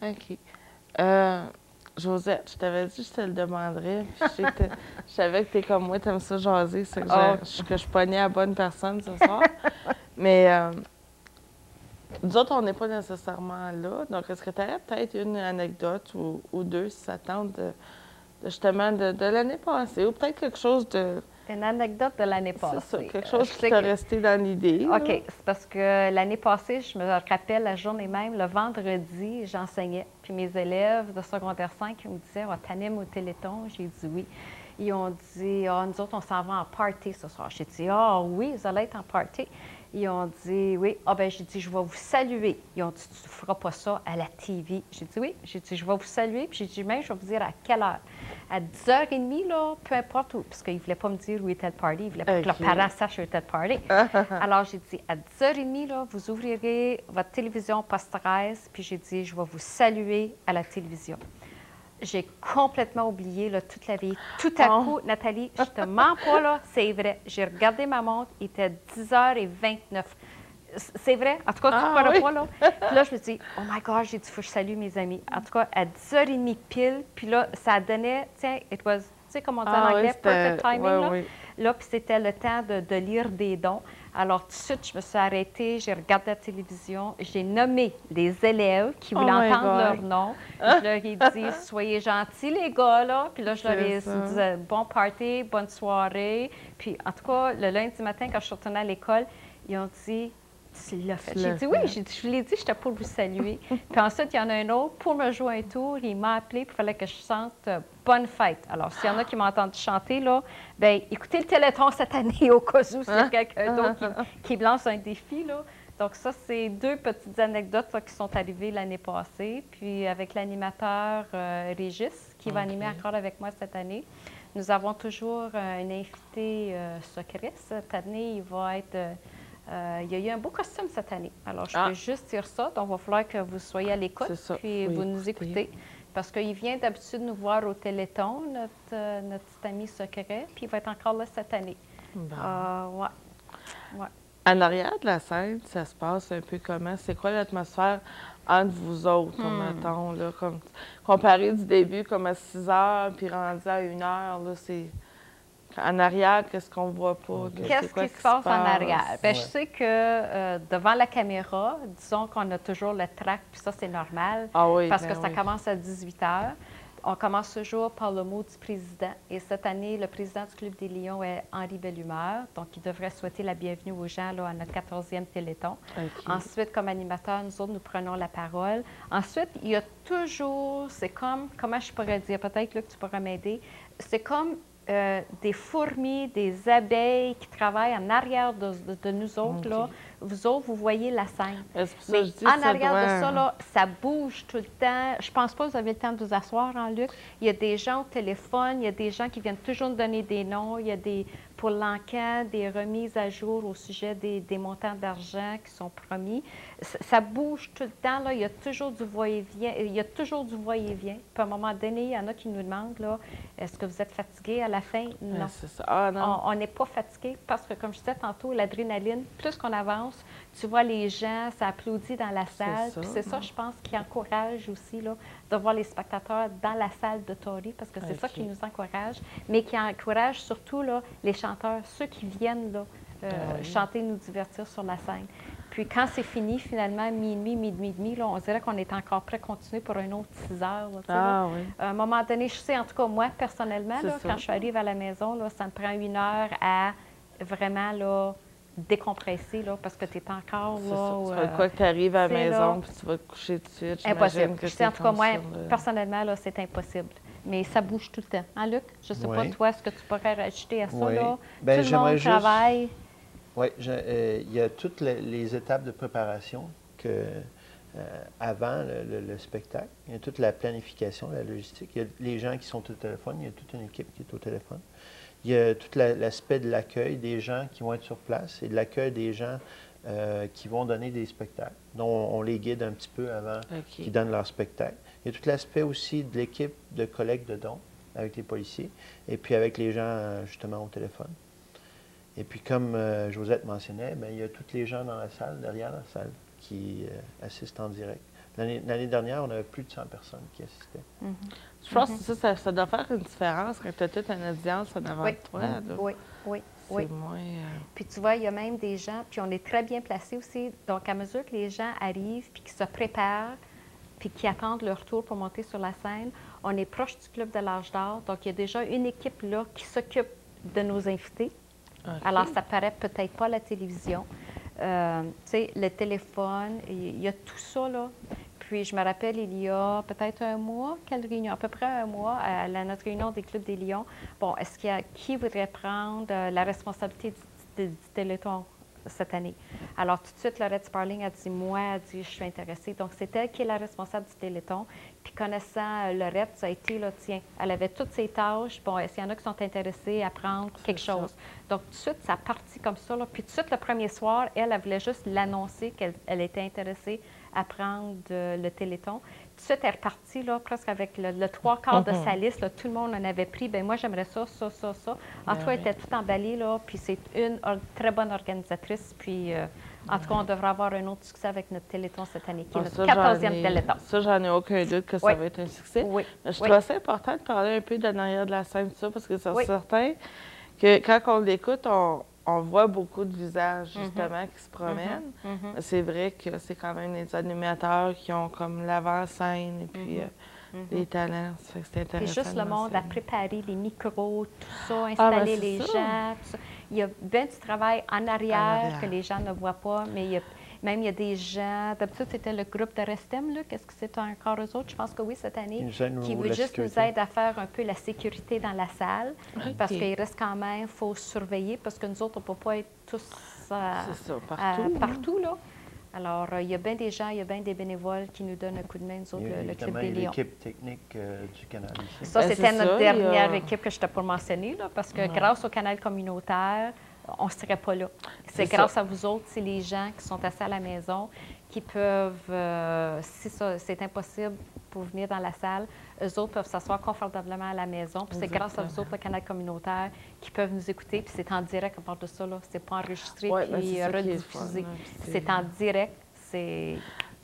OK. Josette, je t'avais dit que je te le demanderais. Puis je savais que t'es comme moi, t'aimes ça jaser. C'est que que je pognais à la bonne personne ce soir. Mais nous autres, on n'est pas nécessairement là. Donc, est-ce que tu aurais peut-être une anecdote ou deux, si ça tente, justement de l'année passée? Ou peut-être quelque chose de... Une anecdote de l'année C'est ça, passée. quelque chose qui t'a resté dans l'idée. OK, là. c'est parce que l'année passée, je me rappelle la journée même, le vendredi, j'enseignais. Puis mes élèves de secondaire 5 ils me disaient « t'animes au Téléthon? » J'ai dit oui. Ils ont dit « nous autres, on s'en va en party ce soir. » J'ai dit « oui, vous allez être en party. » Ils ont dit « oui. » J'ai dit « je vais vous saluer. » Ils ont dit « tu ne feras pas ça à la TV. » J'ai dit « oui. » J'ai dit « je vais vous saluer. » Puis j'ai dit « même, je vais vous dire à quelle heure. » À 10h30, là, peu importe où, parce qu'ils ne voulaient pas me dire où était le party. Ils voulaient pas que leurs parents sachent où était le party. Alors, j'ai dit, à 10h30, là, vous ouvrirez votre télévision post 13, puis j'ai dit, je vais vous saluer à la télévision. J'ai complètement oublié là, toute la vie. Tout à coup, Nathalie, je te mens pas, là, c'est vrai. J'ai regardé ma montre, il était 10h29. C'est vrai? En tout cas, tu ne croiras pas, là. Puis là, je me dis, oh my God, j'ai dit, il faut que je salue mes amis. En tout cas, à 10h30 pile, puis là, ça donnait, tiens, it was, tu sais, comme on dit en anglais, perfect timing, là. Là, puis c'était le temps de lire des dons. Alors, tout de suite, je me suis arrêtée, j'ai regardé la télévision, j'ai nommé les élèves qui voulaient entendre leur nom. Je leur ai dit, soyez gentils, les gars, là. Puis là, je leur ai dit, bon party, bonne soirée. Puis, en tout cas, le lundi matin, quand je suis retournée à l'école, ils ont dit, tu l'as fait. J'ai dit oui, je vous l'ai dit, j'étais pour vous saluer. Puis ensuite, il y en a un autre, pour me jouer un tour, il m'a appelé, puis il fallait que je chante Bonne fête. Alors, s'il y en a qui m'ont entendu chanter, là, bien, écoutez le Téléthon cette année au cas où s'il y a quelqu'un d'autre qui me lance un défi, là. Donc, ça, c'est deux petites anecdotes là, qui sont arrivées l'année passée. Puis, avec l'animateur Régis, qui va animer encore avec moi cette année, nous avons toujours un invité secret. Cette année, il va être... il y a eu un beau costume cette année. Alors, je peux juste dire ça. Donc, il va falloir que vous soyez à l'écoute, puis vous nous écoutez. Parce qu'il vient d'habitude nous voir au Téléthon, notre petit ami secret, puis il va être encore là cette année. Ouais. En arrière de la scène, ça se passe un peu comment? C'est quoi l'atmosphère entre vous autres, mettons, là, comme, comparé du début, comme à 6 heures, puis rendu à 1 heure, là, c'est... En arrière, qu'est-ce qu'on voit pas? Qu'est-ce qui se passe en arrière? Bien, je sais que devant la caméra, disons qu'on a toujours le track, puis ça, c'est normal, parce que ça commence à 18 heures. On commence toujours par le mot du président. Et cette année, le président du Club des Lions est Henri Bellumeur. Donc, il devrait souhaiter la bienvenue aux gens là, à notre 14e Téléthon. Ensuite, comme animateur, nous autres, nous prenons la parole. Ensuite, il y a toujours, c'est comme, comment je pourrais dire, peut-être là, que tu pourras m'aider, c'est comme des fourmis, des abeilles qui travaillent en arrière de nous autres. Là. Vous autres, vous voyez la scène. Mais en arrière de ça, là, ça bouge tout le temps. Je pense pas que vous avez le temps de vous asseoir, hein, Luc. Il y a des gens au téléphone, il y a des gens qui viennent toujours nous donner des noms. Il y a des, pour l'enquête, des remises à jour au sujet des montants d'argent qui sont promis. Ça bouge tout le temps. Là. Il y a toujours du va-et-vient. Il y a toujours du va-et-vient. Puis à un moment donné, il y en a qui nous demandent, là, est-ce que vous êtes fatigué à la fin? Non. On n'est pas fatigué parce que, comme je disais tantôt, l'adrénaline, plus qu'on avance, tu vois les gens, ça applaudit dans la salle. Puis c'est ça, je pense, qui encourage aussi là, de voir les spectateurs dans la salle de Tori, parce que c'est ça qui nous encourage, mais qui encourage surtout là, les chanteurs, ceux qui viennent là, chanter, nous divertir sur la scène. Puis quand c'est fini, finalement, minuit et demi, là, on dirait qu'on est encore prêt à continuer pour un autre 6 heures. Là, à un moment donné, je sais, en tout cas, moi, personnellement, là, quand je arrive à la maison, là, ça me prend 1 heure à vraiment là, décompresser, là, parce que tu es encore là. Ça. Tu vas quoi que tu arrives à la maison, puis tu vas te coucher tout de suite. Impossible. Je sais, en tout cas, moi, personnellement, là, c'est impossible. Mais ça bouge tout le temps. Hein, Luc? Je ne sais pas, toi, est-ce que tu pourrais rajouter à ça? Là? Bien, tout le monde travaille. Oui, il y a toutes les étapes de préparation avant le spectacle. Il y a toute la planification, la logistique. Il y a les gens qui sont au téléphone. Il y a toute une équipe qui est au téléphone. Il y a tout l'aspect de l'accueil des gens qui vont être sur place et de l'accueil des gens qui vont donner des spectacles, dont on les guide un petit peu avant qu'ils donnent leur spectacle. Il y a tout l'aspect aussi de l'équipe de collecte de dons avec les policiers et puis avec les gens justement au téléphone. Et puis comme Josette mentionnait, bien, il y a tous les gens dans la salle, derrière la salle, qui assistent en direct. L'année dernière, on avait plus de 100 personnes qui assistaient. Je pense que ça doit faire une différence quand tu as toute une audience en avant de toi. Là. Oui. C'est moins... Puis tu vois, il y a même des gens, puis on est très bien placés aussi. Donc, à mesure que les gens arrivent, puis qu'ils se préparent, puis qu'ils attendent leur tour pour monter sur la scène, on est proche du Club de l'Âge d'Or. Donc, il y a déjà une équipe là qui s'occupe de nos invités. Okay. Alors, ça paraît peut-être pas à la télévision. Tu sais, le téléphone, il y a tout ça, là. Puis, je me rappelle, il y a peut-être un mois, quelle réunion? À peu près un mois, à notre réunion des Clubs des Lions. Bon, est-ce qu'il y a qui voudrait prendre la responsabilité du Téléthon cette année? Alors, tout de suite, Lorette Sparling a dit, moi, elle dit, je suis intéressée. Donc, c'est elle qui est la responsable du Téléthon. Puis, connaissant Lorette, ça a été, là, tiens, elle avait toutes ses tâches. Bon, est-ce qu'il y en a qui sont intéressés à prendre quelque chose? Donc, tout de suite, ça a parti comme ça, là. Puis, tout de suite, le premier soir, elle voulait juste l'annoncer qu'elle était intéressée à prendre le Téléthon. Tout de suite, elle est repartie, là, presque avec le trois quarts de sa liste. Là, tout le monde en avait pris. Bien, moi, j'aimerais ça. En tout cas, elle était tout emballée, là, puis c'est une très bonne organisatrice. Puis, en tout cas, on devrait avoir un autre succès avec notre Téléthon cette année, qui est notre 14e Téléthon. Ça, j'en ai aucun doute que ça va être un succès. Oui. Mais je trouve ça important de parler un peu de l'arrière de la scène, ça, parce que c'est certain que quand on l'écoute, on voit beaucoup de visages, justement, qui se promènent. C'est vrai que c'est quand même les animateurs qui ont comme l'avant-scène et puis les talents. Ça fait que c'est intéressant. Puis juste le monde à préparer les micros, tout ça, installer les gens. Tout ça. Il y a bien du travail en arrière que les gens ne voient pas, mais il y a des gens, d'habitude c'était le groupe de Restem, là, qu'est-ce que c'est encore eux autres? Je pense que oui, cette année, qui veut juste nous aider à faire un peu la sécurité dans la salle, parce qu'il reste quand même, il faut surveiller, parce que nous autres, on ne peut pas être tous partout, là. Alors, il y a bien des gens, il y a bien des bénévoles qui nous donnent un coup de main, nous autres, le Club des Lions. L'équipe technique du canal ici. Ça, c'était notre dernière équipe que je t'ai pas mentionnée, là, parce que grâce au canal communautaire, on ne serait pas là. C'est grâce à vous autres, c'est les gens qui sont assis à la maison, qui peuvent, si c'est impossible pour venir dans la salle, eux autres peuvent s'asseoir confortablement à la maison. Puis c'est grâce à vous autres, le canal communautaire, qui peuvent nous écouter. Puis c'est en direct, on parle de ça, là. C'est pas enregistré puis rediffusé. C'est en direct.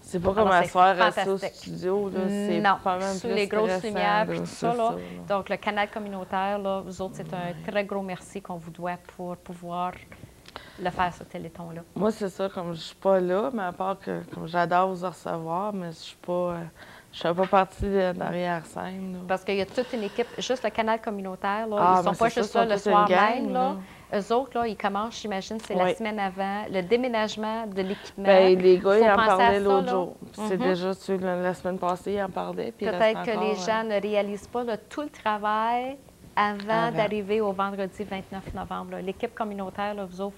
C'est pas comme asseoir assis au studio, là. C'est pas même sous les grosses lumières, puis tout ça, là. Donc, le canal communautaire, là, vous autres, c'est un très gros merci qu'on vous doit pour pouvoir le faire, ce Téléthon-là. Moi, c'est ça, comme je suis pas là, mais à part que comme j'adore vous recevoir, mais je ne fais pas partie de l'arrière-scène. Parce qu'il y a toute une équipe, juste le canal communautaire, là, ils ne sont pas juste là le soir même, là. Eux autres, là, ils commencent, j'imagine, c'est la semaine avant, le déménagement de l'équipement. Bien, les gars, ils en parlaient l'autre jour. C'est déjà la semaine passée, ils en parlaient. Peut-être que les gens ne réalisent pas tout le travail avant d'arriver au vendredi 29 novembre. L'équipe communautaire, là, vous autres,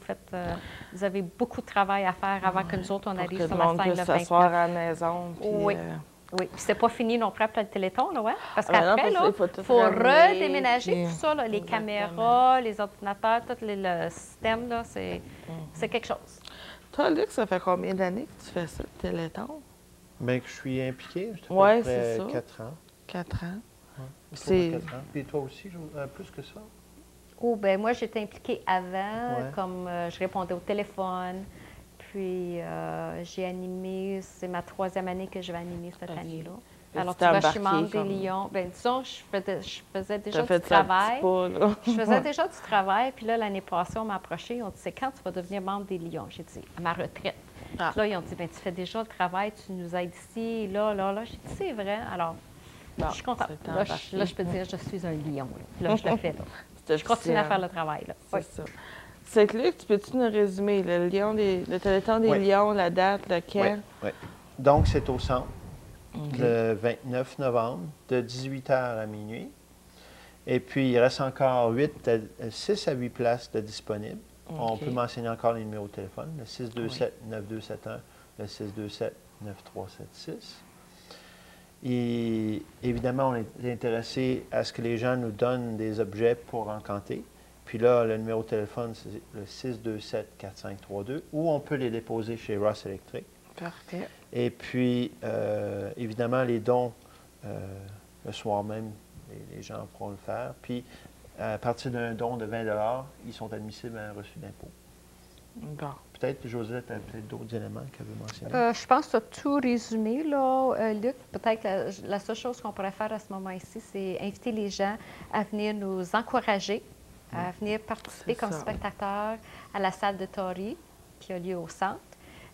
vous avez beaucoup de travail à faire avant que nous autres, on arrive sur la scène le 29. S'asseoir à la maison. Puis, oui. Oui, puis c'est pas fini non plus après le Téléthon, là, ouais? Parce qu'après, là, il faut redéménager tout ça, là, les caméras, les ordinateurs, tout le système, là, c'est quelque chose. Toi, Luc, ça fait combien d'années que tu fais ça, le Téléthon? Bien, que je suis impliqué, oui, c'est ça. 4 ans. 4 ans. Ouais, c'est 4 ans. Puis toi aussi, plus que ça? Oh, bien, moi, j'étais impliquée avant, comme je répondais au téléphone. Puis, j'ai animé, c'est ma 3e année que je vais animer cette année-là. Alors, tu vois, je suis membre des Lions. Bien, disons, je faisais déjà du travail. Je faisais déjà du travail. Puis là, l'année passée, on m'a approché. On dit, c'est quand tu vas devenir membre des Lions? J'ai dit, à ma retraite. Puis là, ils ont dit, bien, tu fais déjà le travail, tu nous aides ici, là. J'ai dit, c'est vrai. Alors, je suis contente. Là, je peux dire, je suis un lion. Là, je le fais. Là. Je continue à faire le travail. C'est ça. C'est que Luc, peux-tu nous résumer le Téléthon des Lions, la date, lequel? Oui. Donc, c'est au centre, le 29 novembre, de 18h à minuit. Et puis, il reste encore 6 à 8 places de disponibles. On peut mentionner encore les numéros de téléphone, le 627-9271, le 627-9376. Et évidemment, on est intéressé à ce que les gens nous donnent des objets pour encanter. Puis là, le numéro de téléphone, c'est le 627-4532, ou on peut les déposer chez Ross Electric. Parfait. Et puis, évidemment, les dons, le soir même, les gens pourront le faire. Puis, à partir d'un don de 20 ils sont admissibles à un reçu d'impôt. Bon. peut-être, Josette a peut-être d'autres éléments qu'elle veut mentionner. Je pense que tu as tout résumé, là, Luc. Peut-être que la seule chose qu'on pourrait faire à ce moment-ci, c'est inviter les gens à venir nous encourager, à venir participer comme spectateurs à la salle de Tori qui a lieu au centre.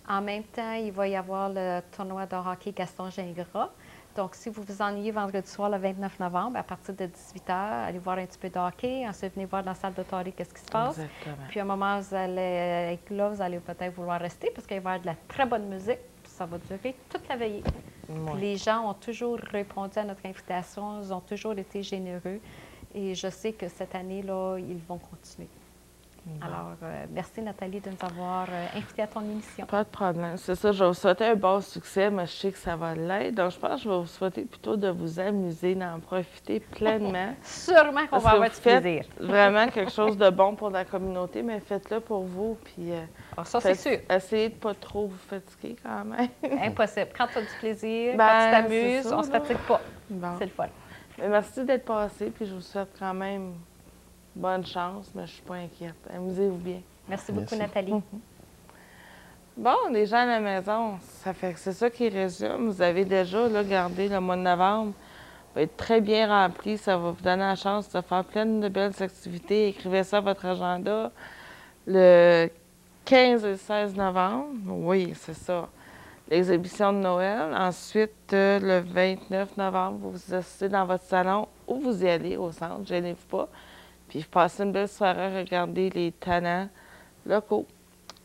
En même temps, il va y avoir le tournoi de hockey Gaston Gingras. Donc, si vous vous ennuyez vendredi soir, le 29 novembre, à partir de 18h, allez voir un petit peu de hockey. Ensuite, venez voir dans la salle de Tori qu'est-ce qui se passe. Exactement. Puis, à un moment, vous allez peut-être vouloir rester parce qu'il va y avoir de la très bonne musique. Puis ça va durer toute la veillée. Puis les gens ont toujours répondu à notre invitation. Ils ont toujours été généreux. Et je sais que cette année-là, ils vont continuer. Alors, merci Nathalie de nous avoir invités à ton émission. Pas de problème. C'est ça, je vais vous souhaiter un bon succès, mais je sais que ça va l'être. Donc, je pense que je vais vous souhaiter plutôt de vous amuser, d'en profiter pleinement. Sûrement qu'on va avoir du plaisir. Vraiment quelque chose de bon pour la communauté, mais faites-le pour vous. Puis, ça, c'est sûr. Essayez de ne pas trop vous fatiguer quand même. Impossible. Quand tu as du plaisir, quand tu t'amuses, on ne se fatigue pas. Bon. C'est le fun. Mais merci d'être passé, puis je vous souhaite quand même bonne chance, mais je ne suis pas inquiète. Amusez-vous bien. Merci beaucoup, Nathalie. Bon, les gens à la maison, c'est ça qui résume. Vous avez déjà là, gardé le mois de novembre. Va être très bien rempli. Ça va vous donner la chance de faire plein de belles activités. Écrivez ça à votre agenda. Le 15 et le 16 novembre, oui, c'est ça. L'exhibition de Noël. Ensuite, le 29 novembre, vous vous asseyez dans votre salon ou vous y allez au centre, gênez-vous pas. Puis passez une belle soirée à regarder les talents locaux.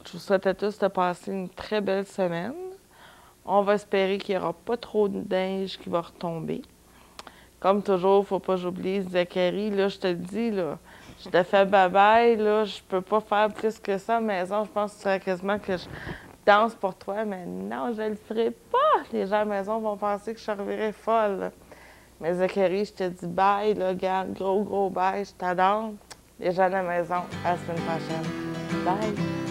Je vous souhaite à tous de passer une très belle semaine. On va espérer qu'il n'y aura pas trop de neige qui va retomber. Comme toujours, il ne faut pas j'oublie Zachary, là, je te le dis, là, je te fais bye-bye, là, je peux pas faire plus que ça à la maison. Je pense que ce serait quasiment que je danse pour toi, mais non, je le ferai pas. Les gens à la maison vont penser que je revirai folle, là. Mais Zachary, je te dis bye, là, regarde, gros bye, je t'adore. Les gens à la maison, à la semaine prochaine. Bye!